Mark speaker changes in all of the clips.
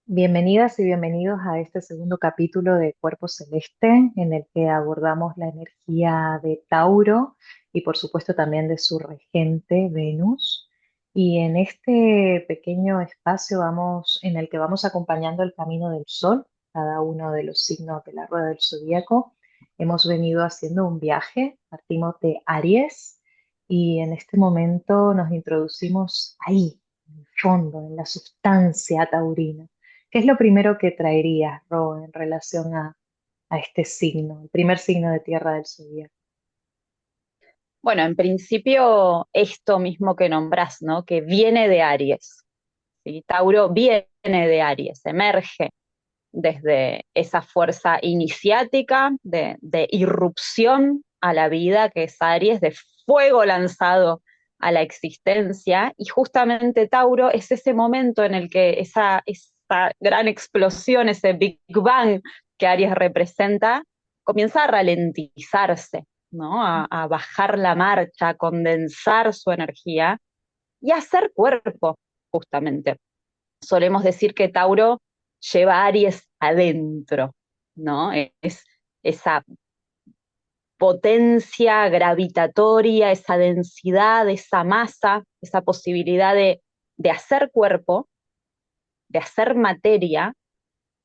Speaker 1: Bienvenidas y bienvenidos a este segundo capítulo de Cuerpo Celeste, en el que abordamos la energía de Tauro y por supuesto también de su regente Venus. Y en este pequeño espacio en el que vamos acompañando el camino del Sol, cada uno de los signos de la rueda del zodíaco, hemos venido haciendo un viaje, partimos de Aries y en este momento nos introducimos ahí, en el fondo, en la sustancia taurina. ¿Qué es lo primero que traerías, Ro, en relación a este signo, el primer signo de tierra del zodiaco?
Speaker 2: Bueno, en principio esto mismo que nombrás, ¿no? Que viene de Aries, ¿sí? Tauro viene de Aries, emerge desde esa fuerza iniciática de irrupción a la vida que es Aries, de fuego lanzado a la existencia, y justamente Tauro es ese momento en el que esa gran explosión, ese Big Bang que Aries representa, comienza a ralentizarse, ¿no? A bajar la marcha, a condensar su energía y a hacer cuerpo, justamente. Solemos decir que Tauro lleva a Aries adentro, ¿no? Es esa potencia gravitatoria, esa densidad, esa masa, esa posibilidad de hacer cuerpo, de hacer materia,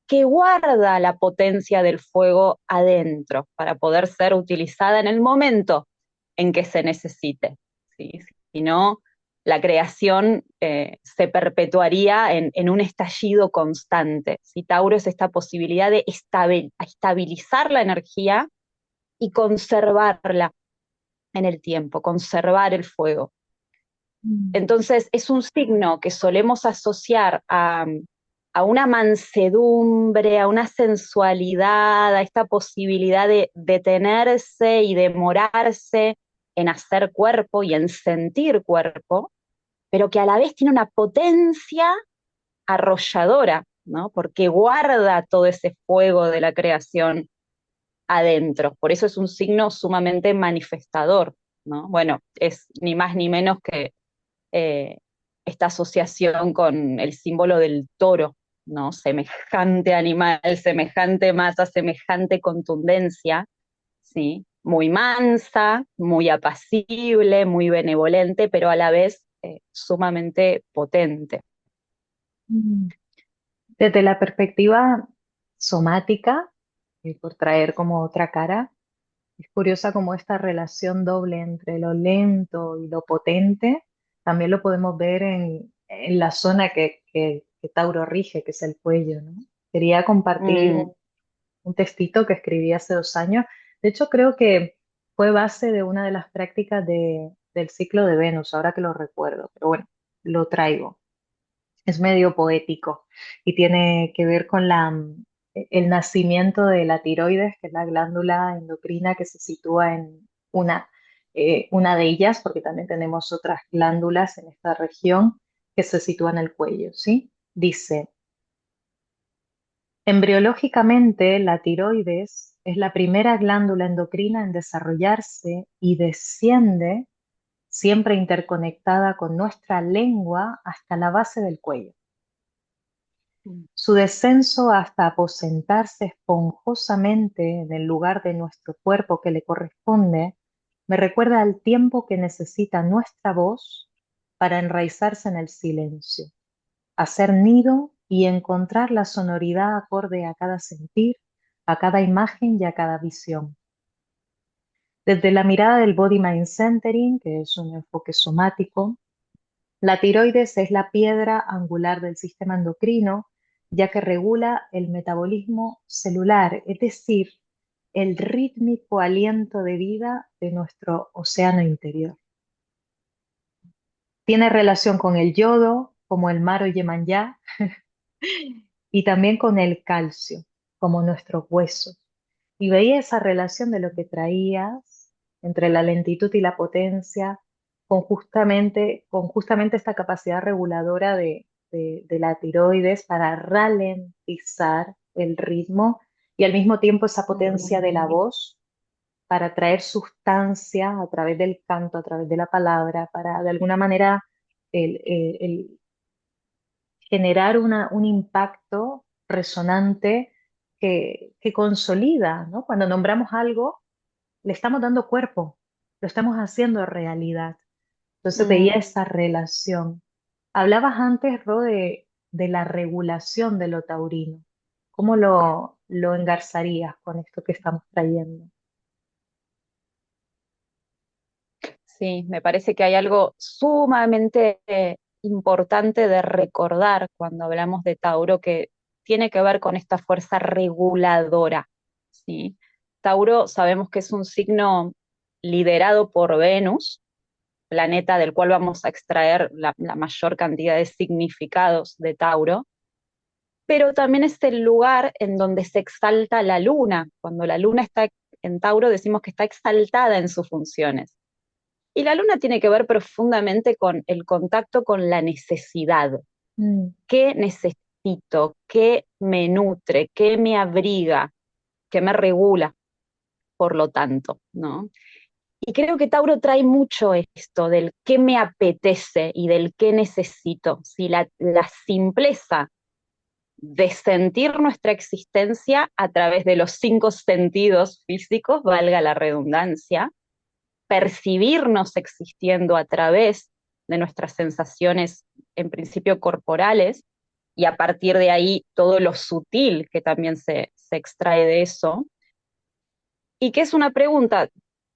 Speaker 2: que guarda la potencia del fuego adentro para poder ser utilizada en el momento en que se necesite. ¿Sí? Si no, la creación se perpetuaría en un estallido constante. Si Tauro es esta posibilidad de estabilizar la energía y conservarla en el tiempo, conservar el fuego.
Speaker 1: Mm.
Speaker 2: Entonces es un signo que solemos asociar a una mansedumbre, a una sensualidad, a esta posibilidad de detenerse y demorarse en hacer cuerpo y en sentir cuerpo, pero que a la vez tiene una potencia arrolladora, ¿no? Porque guarda todo ese fuego de la creación adentro. Por eso es un signo sumamente manifestador, ¿no? Bueno, es ni más ni menos que eh, esta asociación con el símbolo del toro, ¿no? Semejante animal, semejante masa, semejante contundencia, ¿sí? Muy mansa, muy apacible, muy benevolente, pero a la vez sumamente potente.
Speaker 1: Mm. Desde la perspectiva somática, y por traer como otra cara, es curiosa como esta relación doble entre lo lento y lo potente, también lo podemos ver en la zona que Tauro rige, que es el cuello, ¿no? Quería compartir
Speaker 2: Mm,
Speaker 1: un textito que escribí hace 2 años. De hecho, creo que fue base de una de las prácticas del ciclo de Venus, ahora que lo recuerdo, pero bueno, lo traigo. Es medio poético y tiene que ver con el nacimiento de la tiroides, que es la glándula endocrina que se sitúa en una de ellas, porque también tenemos otras glándulas en esta región que se sitúa en el cuello, ¿sí? Dice, embriológicamente, la tiroides es la primera glándula endocrina en desarrollarse y desciende, siempre interconectada con nuestra lengua, hasta la base del cuello. Su descenso hasta aposentarse esponjosamente en el lugar de nuestro cuerpo que le corresponde me recuerda al tiempo que necesita nuestra voz para enraizarse en el silencio, hacer nido y encontrar la sonoridad acorde a cada sentir, a cada imagen y a cada visión. Desde la mirada del Body Mind Centering, que es un enfoque somático, la tiroides es la piedra angular del sistema endocrino, ya que regula el metabolismo celular, es decir, el rítmico aliento de vida de nuestro océano interior. Tiene relación con el yodo, como el Maro Yemanjá, y también con el calcio, como nuestros huesos. Y veía esa relación de lo que traías entre la lentitud y la potencia, con justamente esta capacidad reguladora de la tiroides para ralentizar el ritmo y al mismo tiempo esa potencia de la voz para traer sustancia a través del canto, a través de la palabra, para de alguna manera el, el- generar un impacto resonante que consolida, ¿no? Cuando nombramos algo, le estamos dando cuerpo, lo estamos haciendo realidad. Entonces veía
Speaker 2: Mm.
Speaker 1: esa relación. Hablabas antes, Ro, de la regulación de lo taurino. ¿Cómo lo engarzarías con esto que estamos trayendo?
Speaker 2: Sí, me parece que hay algo sumamente importante de recordar cuando hablamos de Tauro que tiene que ver con esta fuerza reguladora, ¿sí? Tauro sabemos que es un signo liderado por Venus, planeta del cual vamos a extraer la mayor cantidad de significados de Tauro, pero también es el lugar en donde se exalta la luna. Cuando la luna está en Tauro decimos que está exaltada en sus funciones. Y la luna tiene que ver profundamente con el contacto con la necesidad.
Speaker 1: Mm,
Speaker 2: ¿Qué necesito? ¿Qué me nutre? ¿Qué me abriga? ¿Qué me regula? Por lo tanto, ¿no? Y creo que Tauro trae mucho esto del qué me apetece y del qué necesito. Si la simpleza de sentir nuestra existencia a través de los cinco sentidos físicos, valga la redundancia, percibirnos existiendo a través de nuestras sensaciones, en principio corporales, y a partir de ahí todo lo sutil que también se extrae de eso, y que es una pregunta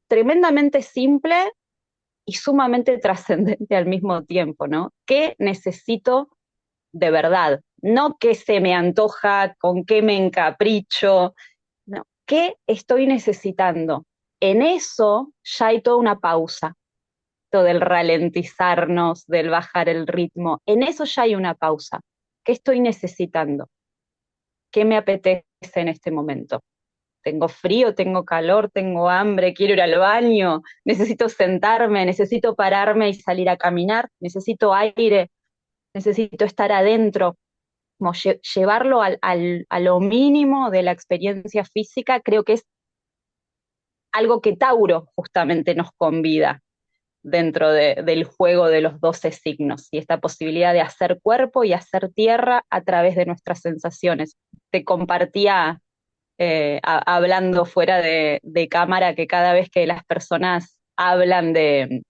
Speaker 2: tremendamente simple y sumamente trascendente al mismo tiempo, ¿no? ¿Qué necesito de verdad? No qué se me antoja, con qué me encapricho, no, ¿qué estoy necesitando? En eso ya hay toda una pausa, del ralentizarnos, del bajar el ritmo. En eso ya hay una pausa. ¿Qué estoy necesitando? ¿Qué me apetece en este momento? Tengo frío, tengo calor, tengo hambre, quiero ir al baño, necesito sentarme, necesito pararme y salir a caminar, necesito aire, necesito estar adentro. Como llevarlo a lo mínimo de la experiencia física, creo que es algo que Tauro justamente nos convida dentro del juego de los 12 signos y esta posibilidad de hacer cuerpo y hacer tierra a través de nuestras sensaciones. Te compartía hablando fuera de cámara que cada vez que las personas hablan de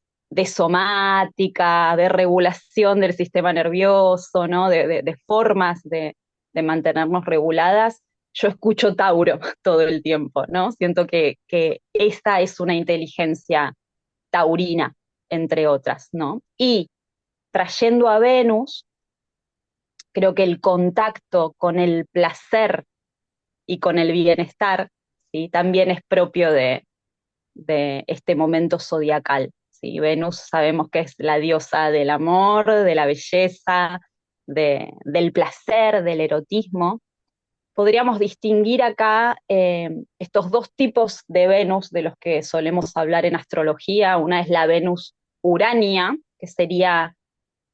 Speaker 2: somática, de regulación del sistema nervioso, ¿no? De formas de mantenernos reguladas, yo escucho Tauro todo el tiempo, ¿no? Siento que esta es una inteligencia taurina, entre otras, ¿no? Y trayendo a Venus, creo que el contacto con el placer y con el bienestar, ¿sí? También es propio de este momento zodiacal. ¿Sí? Venus sabemos que es la diosa del amor, de la belleza, del placer, del erotismo. Podríamos distinguir acá estos dos tipos de Venus de los que solemos hablar en astrología. Una es la Venus urania, que sería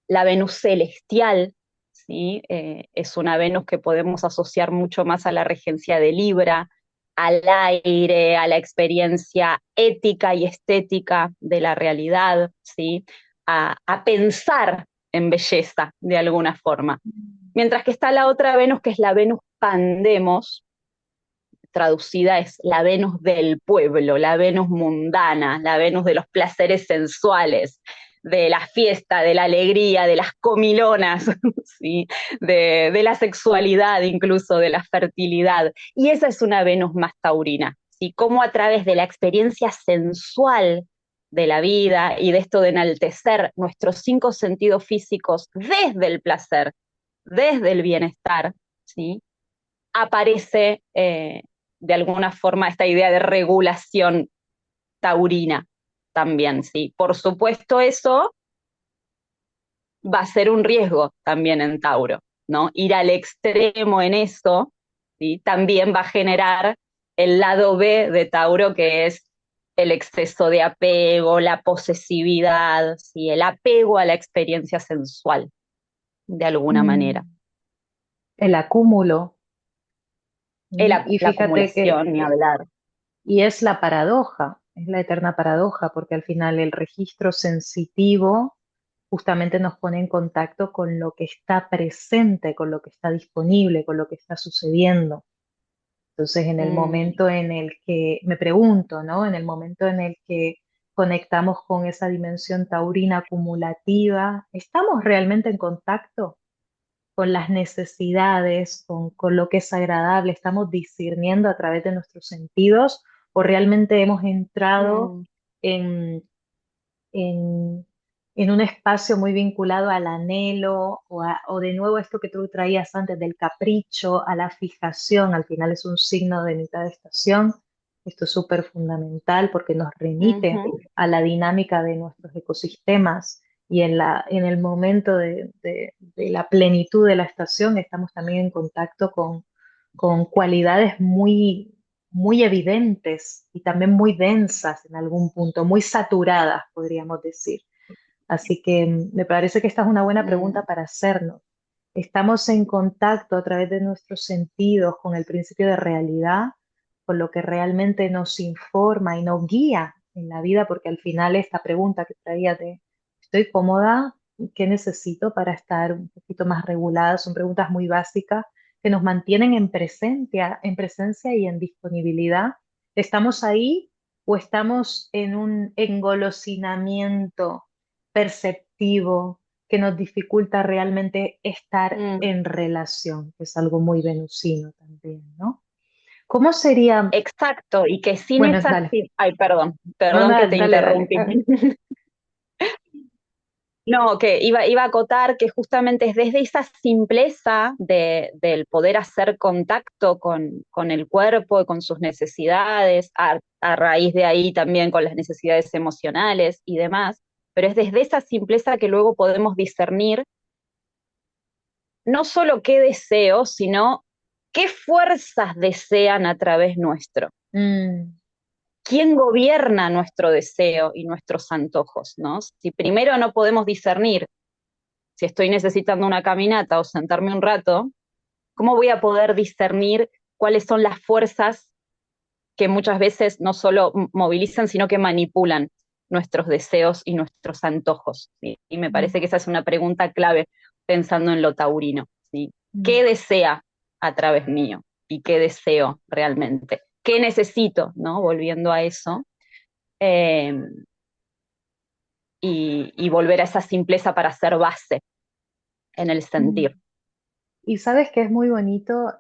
Speaker 2: la Venus celestial, ¿sí? Es una Venus que podemos asociar mucho más a la regencia de Libra, al aire, a la experiencia ética y estética de la realidad, ¿sí? A pensar en belleza de alguna forma. Mientras que está la otra Venus, que es la Venus Pandemos, traducida es la Venus del pueblo, la Venus mundana, la Venus de los placeres sensuales, de la fiesta, de la alegría, de las comilonas, ¿sí? de la sexualidad, incluso de la fertilidad. Y esa es una Venus más taurina, ¿sí? Cómo a través de la experiencia sensual de la vida y de esto de enaltecer nuestros cinco sentidos físicos desde el placer, desde el bienestar, ¿sí? Aparece de alguna forma esta idea de regulación taurina también, ¿sí? Por supuesto eso va a ser un riesgo también en Tauro, ¿no? Ir al extremo en eso, ¿sí? También va a generar el lado B de Tauro, que es el exceso de apego, la posesividad, ¿sí? El apego a la experiencia sensual, de alguna manera.
Speaker 1: mm. El acúmulo. Y
Speaker 2: La
Speaker 1: fíjate que,
Speaker 2: acumulación, ni hablar.
Speaker 1: y es la paradoja, es la eterna paradoja, porque al final el registro sensitivo justamente nos pone en contacto con lo que está presente, con lo que está disponible, con lo que está sucediendo. Entonces, en el
Speaker 2: Mm,
Speaker 1: momento en el que, me pregunto, ¿no? En el momento en el que conectamos con esa dimensión taurina acumulativa, ¿estamos realmente en contacto con las necesidades, con lo que es agradable? ¿Estamos discerniendo a través de nuestros sentidos o realmente hemos entrado
Speaker 2: mm,
Speaker 1: en en, en un espacio muy vinculado al anhelo o de nuevo esto que tú traías antes del capricho, a la fijación? Al final es un signo de mitad de estación. Esto es súper fundamental porque nos remite
Speaker 2: ujú,
Speaker 1: a la dinámica de nuestros ecosistemas y en el momento de la plenitud de la estación estamos también en contacto con cualidades muy evidentes y también muy densas en algún punto, muy saturadas, podríamos decir. Así que me parece que esta es una buena pregunta
Speaker 2: mm,
Speaker 1: para hacernos. ¿Estamos en contacto a través de nuestros sentidos con el principio de realidad, con lo que realmente nos informa y nos guía en la vida? Porque al final esta pregunta que traía de ¿estoy cómoda? ¿Qué necesito para estar un poquito más regulada? Son preguntas muy básicas que nos mantienen en presencia y en disponibilidad. ¿Estamos ahí o estamos en un engolosinamiento perceptivo que nos dificulta realmente estar
Speaker 2: mm.
Speaker 1: en relación, que es algo muy venusino también, ¿no? ¿Cómo sería?
Speaker 2: Exacto, y que sin
Speaker 1: Bueno,
Speaker 2: esa,
Speaker 1: dale,
Speaker 2: ay, perdón,
Speaker 1: no,
Speaker 2: perdón
Speaker 1: no,
Speaker 2: que te
Speaker 1: dale, dale.
Speaker 2: interrumpí. No, que iba a acotar que justamente es desde esa simpleza del poder hacer contacto con el cuerpo y con sus necesidades, a raíz de ahí también con las necesidades emocionales y demás, pero es desde esa simpleza que luego podemos discernir no solo qué deseos, sino qué fuerzas desean a través nuestro.
Speaker 1: Mm,
Speaker 2: ¿Quién gobierna nuestro deseo y nuestros antojos? ¿No? Si primero no podemos discernir si estoy necesitando una caminata o sentarme un rato, ¿cómo voy a poder discernir cuáles son las fuerzas que muchas veces no solo movilizan, sino que manipulan nuestros deseos y nuestros antojos? ¿Sí? Y me
Speaker 1: mm,
Speaker 2: parece que esa es una pregunta clave pensando en lo taurino. ¿Sí?
Speaker 1: mm.
Speaker 2: ¿Qué desea a través mío? ¿Y qué deseo realmente? ¿Qué necesito? ¿No? Volviendo a eso. Eh, y volver a esa simpleza para ser base en el
Speaker 1: Mm.
Speaker 2: sentir.
Speaker 1: Y sabes que es muy bonito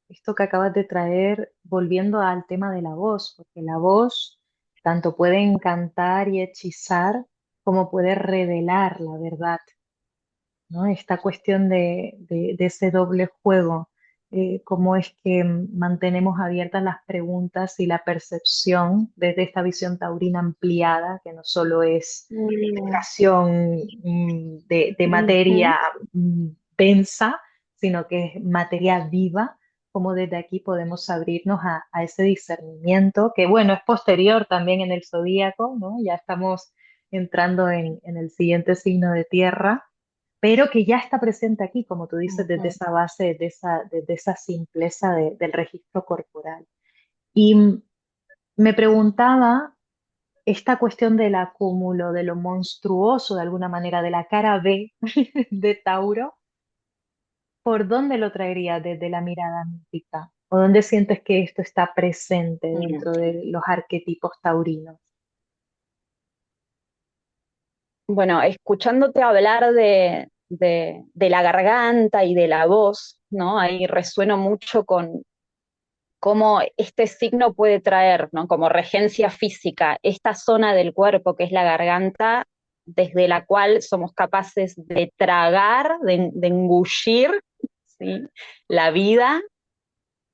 Speaker 1: esto que acabas de traer, volviendo al tema de la voz, porque la voz tanto puede encantar y hechizar como puede revelar la verdad. ¿No? Esta cuestión de ese doble juego, cómo es que mantenemos abiertas las preguntas y la percepción desde esta visión taurina ampliada, que no solo es
Speaker 2: Mm,
Speaker 1: vibración de
Speaker 2: ujú,
Speaker 1: materia densa, sino que es materia viva, como desde aquí podemos abrirnos a ese discernimiento, que bueno, es posterior también en el zodíaco, ¿no? Ya estamos entrando en el siguiente signo de tierra, pero que ya está presente aquí, como tú dices, desde
Speaker 2: ujú.
Speaker 1: esa base, desde esa simpleza del registro corporal. Y me preguntaba esta cuestión del acúmulo, de lo monstruoso de alguna manera, de la cara B de Tauro, ¿por dónde lo traería desde la mirada mítica? ¿O dónde sientes que esto está presente
Speaker 2: Mm.
Speaker 1: dentro de los arquetipos taurinos?
Speaker 2: Bueno, escuchándote hablar de la garganta y de la voz, ¿no? Ahí resueno mucho con cómo este signo puede traer, ¿no? Como regencia física, esta zona del cuerpo que es la garganta, desde la cual somos capaces de tragar, de engullir, ¿sí? La vida,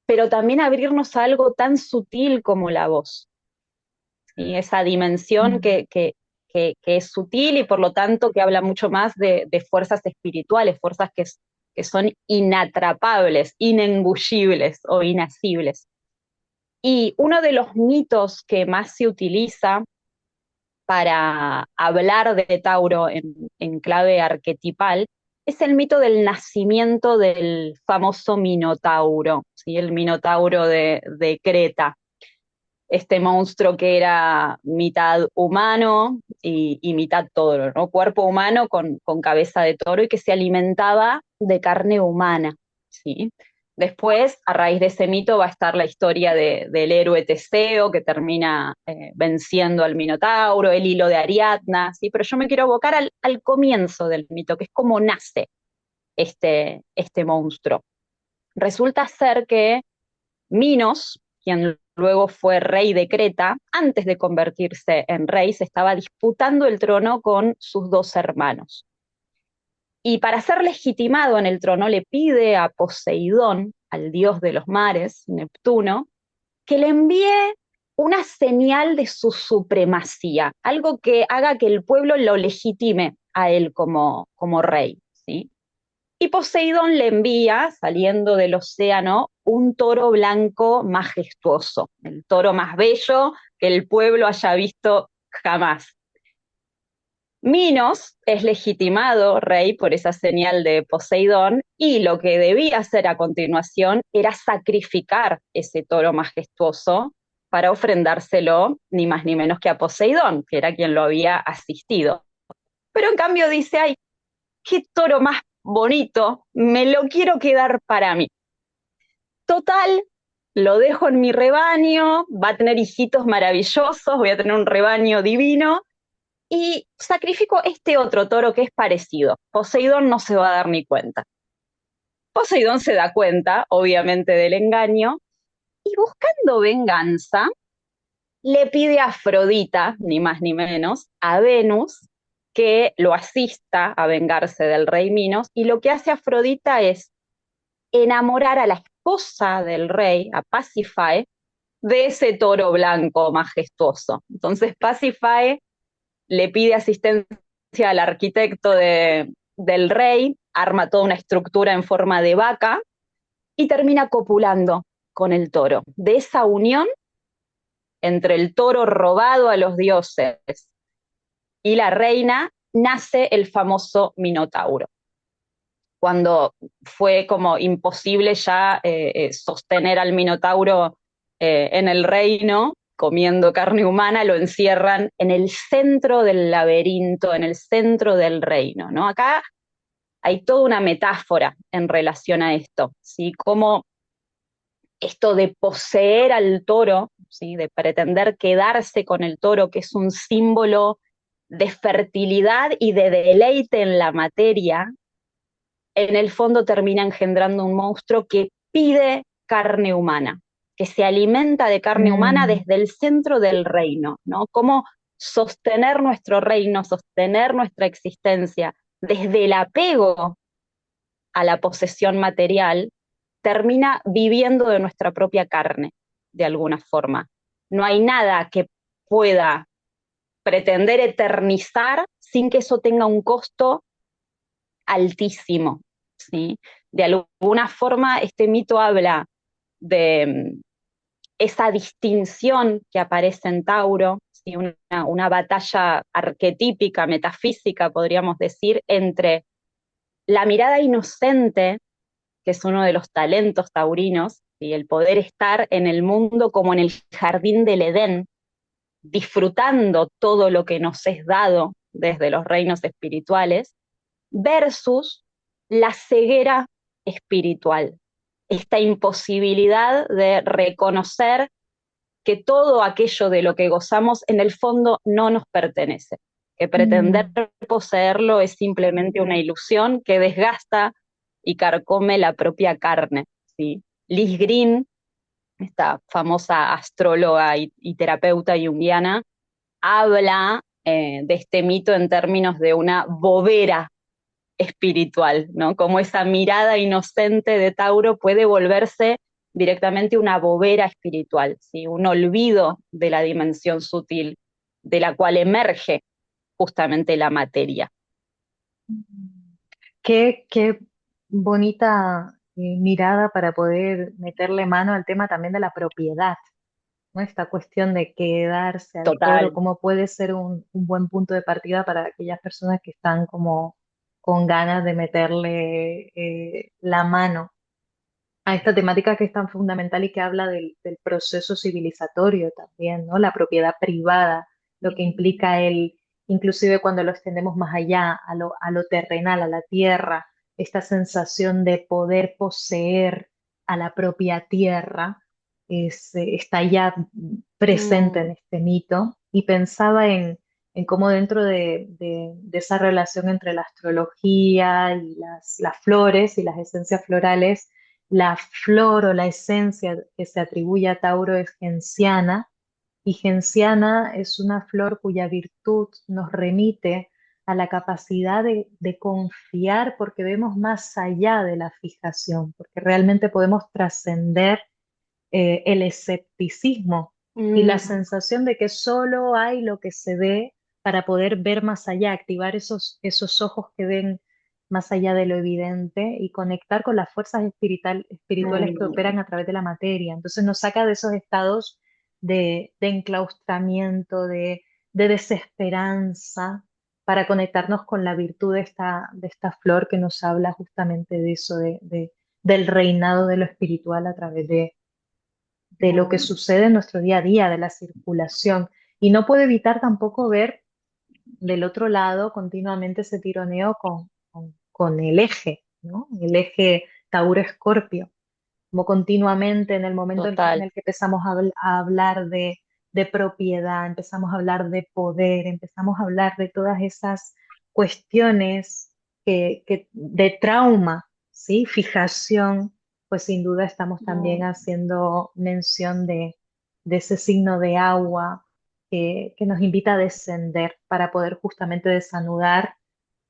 Speaker 2: pero también abrirnos a algo tan sutil como la voz. ¿Sí? Esa dimensión
Speaker 1: Mm,
Speaker 2: que es sutil y por lo tanto que habla mucho más de fuerzas espirituales, fuerzas que son inatrapables, inengullibles o inasibles. Y uno de los mitos que más se utiliza para hablar de Tauro en clave arquetipal es el mito del nacimiento del famoso Minotauro, ¿sí? El Minotauro de Creta. este monstruo que era mitad humano y mitad toro, ¿no? Cuerpo humano con cabeza de toro y que se alimentaba de carne humana, ¿sí? Después, a raíz de ese mito, va a estar la historia del héroe Teseo, que termina venciendo al Minotauro, el hilo de Ariadna, ¿sí? Pero yo me quiero evocar al comienzo del mito, que es cómo nace este monstruo. Resulta ser que Minos, quien luego fue rey de Creta, antes de convertirse en rey, se estaba disputando el trono con sus dos hermanos. Y para ser legitimado en el trono le pide a Poseidón, al dios de los mares, Neptuno, que le envíe una señal de su supremacía, algo que haga que el pueblo lo legitime a él como rey, ¿sí? Y Poseidón le envía, saliendo del océano, un toro blanco majestuoso, el toro más bello que el pueblo haya visto jamás. Minos es legitimado rey por esa señal de Poseidón y lo que debía hacer a continuación era sacrificar ese toro majestuoso para ofrendárselo ni más ni menos que a Poseidón, que era quien lo había asistido. Pero en cambio dice, ay, qué toro más bonito, me lo quiero quedar para mí. Total, lo dejo en mi rebaño, va a tener hijitos maravillosos, voy a tener un rebaño divino y sacrifico este otro toro que es parecido. Poseidón no se va a dar ni cuenta. Poseidón se da cuenta, obviamente, del engaño y buscando venganza, le pide a Afrodita, ni más ni menos, a Venus, que lo asista a vengarse del rey Minos, y lo que hace Afrodita es enamorar a la esposa del rey, a Pasífae, de ese toro blanco majestuoso. Entonces Pasífae le pide asistencia al arquitecto del rey, arma toda una estructura en forma de vaca y termina copulando con el toro. De esa unión entre el toro robado a los dioses y la reina nace el famoso Minotauro. Cuando fue como imposible ya sostener al Minotauro en el reino, comiendo carne humana, lo encierran en el centro del laberinto, en el centro del reino, ¿no? Acá hay toda una metáfora en relación a esto, ¿sí? Como esto de poseer al toro, ¿sí? De pretender quedarse con el toro, que es un símbolo de fertilidad y de deleite en la materia, en el fondo termina engendrando un monstruo que pide carne humana, que se alimenta de carne humana
Speaker 1: Mm,
Speaker 2: desde el centro del reino, ¿no? Cómo sostener nuestro reino, sostener nuestra existencia desde el apego a la posesión material, termina viviendo de nuestra propia carne, de alguna forma. No hay nada que pueda pretender eternizar sin que eso tenga un costo altísimo, ¿sí? De alguna forma, este mito habla de esa distinción que aparece en Tauro, ¿sí? Una batalla arquetípica, metafísica, podríamos decir, entre la mirada inocente, que es uno de los talentos taurinos, y el poder estar en el mundo como en el jardín del Edén, disfrutando todo lo que nos es dado desde los reinos espirituales, versus la ceguera espiritual, esta imposibilidad de reconocer que todo aquello de lo que gozamos en el fondo no nos pertenece, que pretender
Speaker 1: mm.
Speaker 2: poseerlo es simplemente una ilusión que desgasta y carcome la propia carne, ¿sí? Liz Green, esta famosa astróloga y terapeuta junguiana, habla de este mito en términos de una bobera espiritual, ¿no? Como esa mirada inocente de Tauro puede volverse directamente una bobera espiritual, ¿sí? Un olvido de la dimensión sutil de la cual emerge justamente la materia.
Speaker 1: Qué bonita mirada para poder meterle mano al tema también de la propiedad, ¿no? Esta cuestión de quedarse al toro,
Speaker 2: Total.
Speaker 1: cómo puede ser un buen punto de partida para aquellas personas que están como con ganas de meterle la mano a esta temática que es tan fundamental y que habla del proceso civilizatorio también, ¿no? La propiedad privada, lo que implica inclusive cuando lo extendemos más allá, a lo terrenal, a la tierra, esta sensación de poder poseer a la propia tierra está ya presente en
Speaker 2: Mm,
Speaker 1: este mito y pensaba en cómo dentro de esa relación entre la astrología y las flores y las esencias florales, la flor o la esencia que se atribuye a Tauro es genciana, y genciana es una flor cuya virtud nos remite a la capacidad de confiar porque vemos más allá de la fijación, porque realmente podemos trascender el escepticismo y la
Speaker 2: mm,
Speaker 1: sensación de que solo hay lo que se ve para poder ver más allá, activar esos ojos que ven más allá de lo evidente y conectar con las fuerzas espirituales que
Speaker 2: mm.
Speaker 1: operan a través de la materia. Entonces nos saca de esos estados de enclaustramiento, de desesperanza, para conectarnos con la virtud de esta flor que nos habla justamente de eso, del reinado de lo espiritual a través de lo que sucede en nuestro día a día, de la circulación. Y no puedo evitar tampoco ver del otro lado continuamente ese tironeo con el eje, ¿no? El eje Tauro-Escorpio, como continuamente en el momento en
Speaker 2: Total.
Speaker 1: el que empezamos a hablar de propiedad, empezamos a hablar de poder, empezamos a hablar de todas esas cuestiones de trauma, ¿sí? Fijación, pues sin duda estamos también
Speaker 2: Mm,
Speaker 1: haciendo mención de ese signo de agua que nos invita a descender para poder justamente desanudar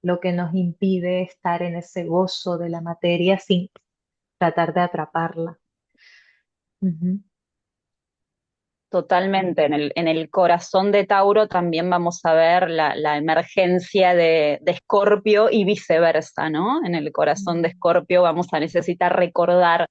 Speaker 1: lo que nos impide estar en ese gozo de la materia sin tratar de atraparla. Ujú.
Speaker 2: Totalmente. En el corazón de Tauro también vamos a ver la emergencia de Escorpio y viceversa, ¿no? En el corazón de
Speaker 1: Mm.
Speaker 2: Escorpio vamos a necesitar recordar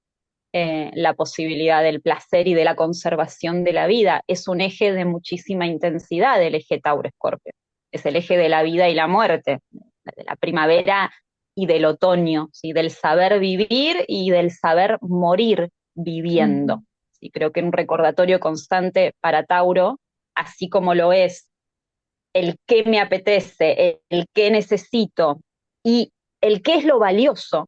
Speaker 2: la posibilidad del placer y de la conservación de la vida. Es un eje de muchísima intensidad el eje Tauro-Escorpio. Es el eje de la vida y la muerte, de la primavera y del otoño, ¿sí? Del saber vivir y del saber morir
Speaker 1: Ujú.
Speaker 2: viviendo. ¿Sí? Creo que un recordatorio constante para Tauro, así como lo es el qué me apetece, el qué necesito y el qué es lo valioso.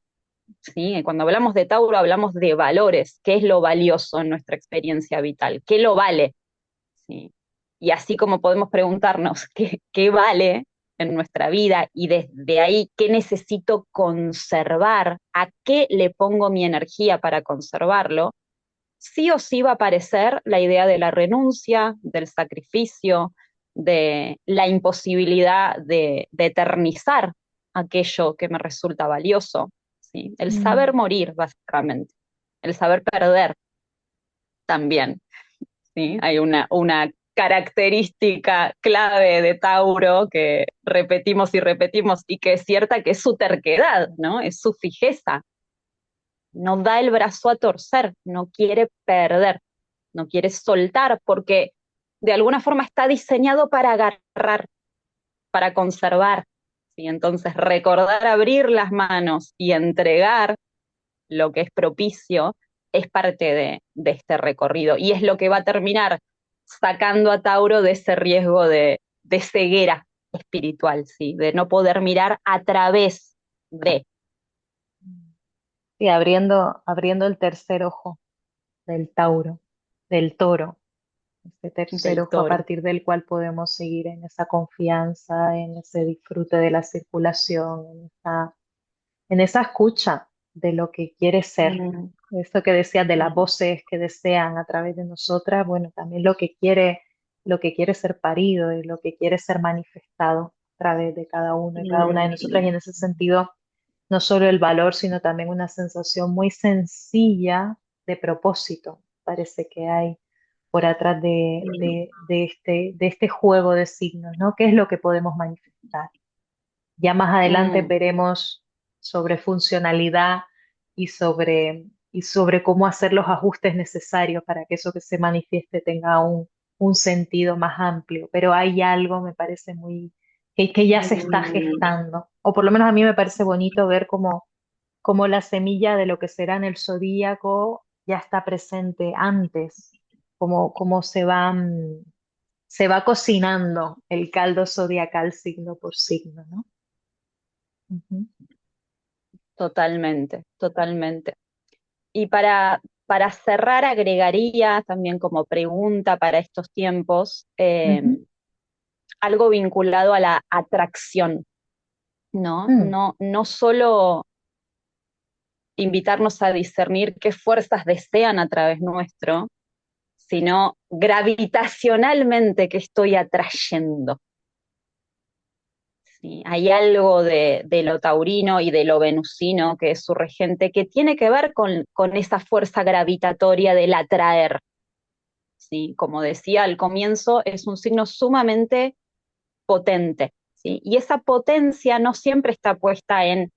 Speaker 2: ¿Sí? Cuando hablamos de Tauro hablamos de valores, qué es lo valioso en nuestra experiencia vital, qué lo vale. ¿Sí? Y así como podemos preguntarnos qué vale en nuestra vida y desde ahí qué necesito conservar, a qué le pongo mi energía para conservarlo, sí o sí va a aparecer la idea de la renuncia, del sacrificio, de la imposibilidad de eternizar aquello que me resulta valioso, ¿sí? El saber
Speaker 1: Mm.
Speaker 2: morir, básicamente, el saber perder también, ¿sí? Hay una característica clave de Tauro que repetimos y repetimos y que es cierta, que es su terquedad, ¿no? Es su fijeza, no da el brazo a torcer, no quiere perder, no quiere soltar, porque de alguna forma está diseñado para agarrar, para conservar. ¿Sí? Entonces, recordar abrir las manos y entregar lo que es propicio es parte de este recorrido y es lo que va a terminar sacando a Tauro de ese riesgo de ceguera espiritual, ¿sí? De no poder mirar a través de
Speaker 1: Y abriendo el tercer ojo del Tauro, del Toro, este tercer
Speaker 2: del
Speaker 1: ojo a
Speaker 2: toro.
Speaker 1: partir del cual podemos seguir en esa confianza, en ese disfrute de la circulación, en esa escucha de lo que quiere ser.
Speaker 2: Mm,
Speaker 1: Esto que decías de las
Speaker 2: mm,
Speaker 1: voces que desean a través de nosotras, bueno, también lo que quiere ser parido y lo que quiere ser manifestado a través de cada uno y cada una de
Speaker 2: mm,
Speaker 1: nosotras. Y en ese sentido, no solo el valor, sino también una sensación muy sencilla de propósito, parece que hay por atrás
Speaker 2: mm,
Speaker 1: de este juego de signos, ¿no? ¿Qué es lo que podemos manifestar? Ya más adelante
Speaker 2: mm.
Speaker 1: veremos sobre funcionalidad y sobre cómo hacer los ajustes necesarios para que eso que se manifieste tenga un sentido más amplio. Pero hay algo, me parece que ya se está
Speaker 2: Mm,
Speaker 1: gestando, o por lo menos a mí me parece bonito ver cómo, como la semilla de lo que será en el zodíaco ya está presente antes, como se va cocinando el caldo zodiacal signo por signo, ¿no? Ujú,
Speaker 2: Totalmente, totalmente. Y para cerrar, agregaría también como pregunta para estos tiempos,
Speaker 1: ujú,
Speaker 2: algo vinculado a la atracción, ¿no?
Speaker 1: mm.
Speaker 2: No solo invitarnos a discernir qué fuerzas desean a través nuestro, sino gravitacionalmente qué estoy atrayendo. ¿Sí? Hay algo de lo taurino y de lo venusino, que es su regente, que tiene que ver con esa fuerza gravitatoria del atraer. ¿Sí? Como decía al comienzo, es un signo sumamente potente. ¿Sí? Y esa potencia no siempre está puesta en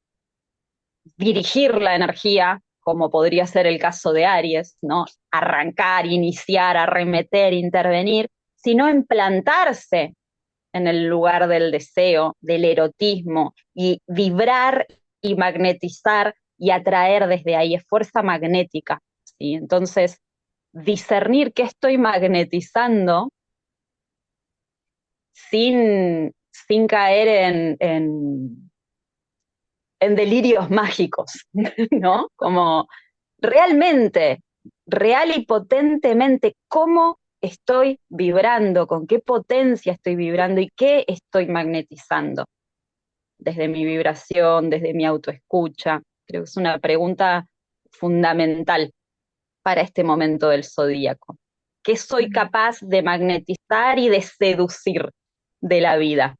Speaker 2: dirigir la energía, como podría ser el caso de Aries, ¿no? Arrancar, iniciar, arremeter, intervenir, sino en plantarse en el lugar del deseo, del erotismo, y vibrar y magnetizar y atraer desde ahí, es fuerza magnética. ¿Sí? Entonces, discernir qué estoy magnetizando sin caer en delirios mágicos, ¿no? Como realmente, real y potentemente, cómo estoy vibrando, con qué potencia estoy vibrando y qué estoy magnetizando desde mi vibración, desde mi autoescucha. Creo que es una pregunta fundamental para este momento del zodíaco. ¿Qué soy capaz de magnetizar y de seducir de la vida?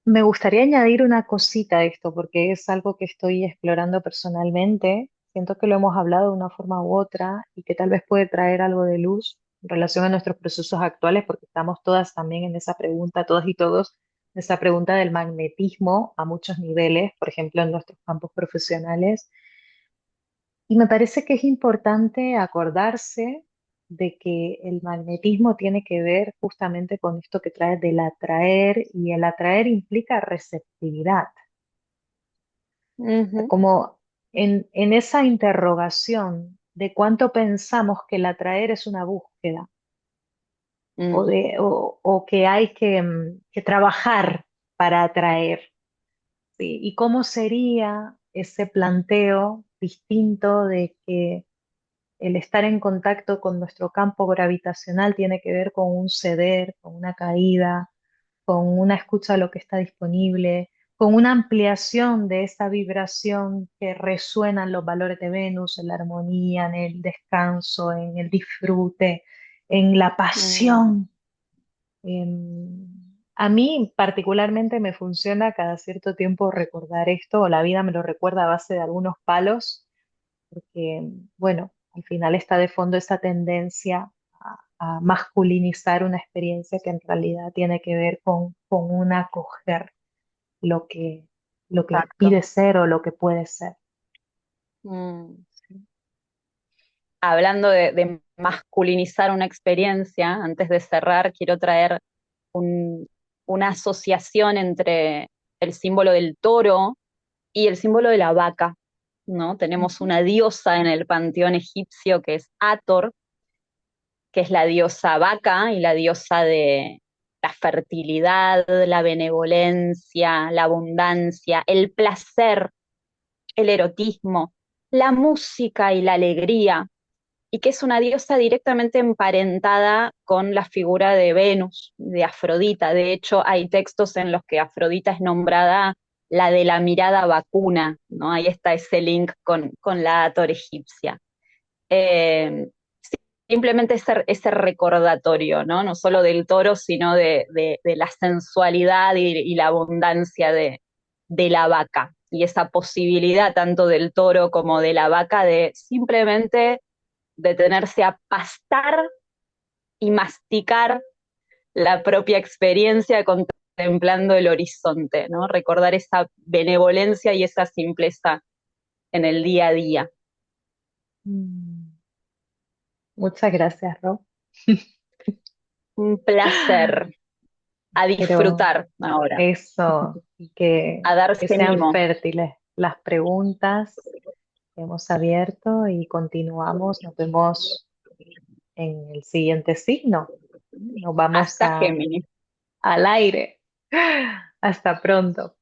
Speaker 1: Me gustaría añadir una cosita a esto, porque es algo que estoy explorando personalmente. Siento que lo hemos hablado de una forma u otra y que tal vez puede traer algo de luz en relación a nuestros procesos actuales, porque estamos todas también en esa pregunta, todas y todos, en esa pregunta del magnetismo a muchos niveles, por ejemplo, en nuestros campos profesionales. Y me parece que es importante acordarse de que el magnetismo tiene que ver justamente con esto que trae del atraer, y el atraer implica receptividad.
Speaker 2: Ujú,
Speaker 1: Como en esa interrogación de cuánto pensamos que el atraer es una búsqueda,
Speaker 2: mm,
Speaker 1: o que hay que trabajar para atraer. ¿Sí? Y cómo sería ese planteo distinto de que el estar en contacto con nuestro campo gravitacional tiene que ver con un ceder, con una caída, con una escucha a lo que está disponible, con una ampliación de esa vibración que resuena en los valores de Venus, en la armonía, en el descanso, en el disfrute, en la
Speaker 2: mm,
Speaker 1: pasión. A mí particularmente me funciona cada cierto tiempo recordar esto, o la vida me lo recuerda a base de algunos palos, porque, bueno, al final está de fondo esa tendencia a masculinizar una experiencia que en realidad tiene que ver con un acoger lo que, lo que
Speaker 2: exacto.
Speaker 1: pide ser o lo que puede ser.
Speaker 2: Mm. Hablando de masculinizar una experiencia, antes de cerrar, quiero traer un- una asociación entre el símbolo del toro y el símbolo de la vaca, ¿no? Tenemos
Speaker 1: Ujú.
Speaker 2: una diosa en el panteón egipcio que es Hathor, que es la diosa vaca y la diosa de la fertilidad, la benevolencia, la abundancia, el placer, el erotismo, la música y la alegría, y que es una diosa directamente emparentada con la figura de Venus, de Afrodita. De hecho, hay textos en los que Afrodita es nombrada la de la mirada vacuna, ¿no? Ahí está ese link con la Hathor egipcia. Eh, Simplemente ese recordatorio, ¿no? No solo del toro, sino de la sensualidad y la abundancia de la vaca. Y esa posibilidad tanto del toro como de la vaca de simplemente detenerse a pastar y masticar la propia experiencia contemplando el horizonte, ¿no? Recordar esa benevolencia y esa simpleza en el día a día.
Speaker 1: Mm, Muchas gracias, Rob.
Speaker 2: Un placer. a
Speaker 1: pero
Speaker 2: disfrutar ahora,
Speaker 1: eso, y
Speaker 2: a
Speaker 1: que
Speaker 2: darse
Speaker 1: sean
Speaker 2: mimo.
Speaker 1: fértiles las preguntas que hemos abierto y continuamos. Nos vemos en el siguiente signo. Nos vamos
Speaker 2: Hasta Géminis.
Speaker 1: al aire. Hasta pronto.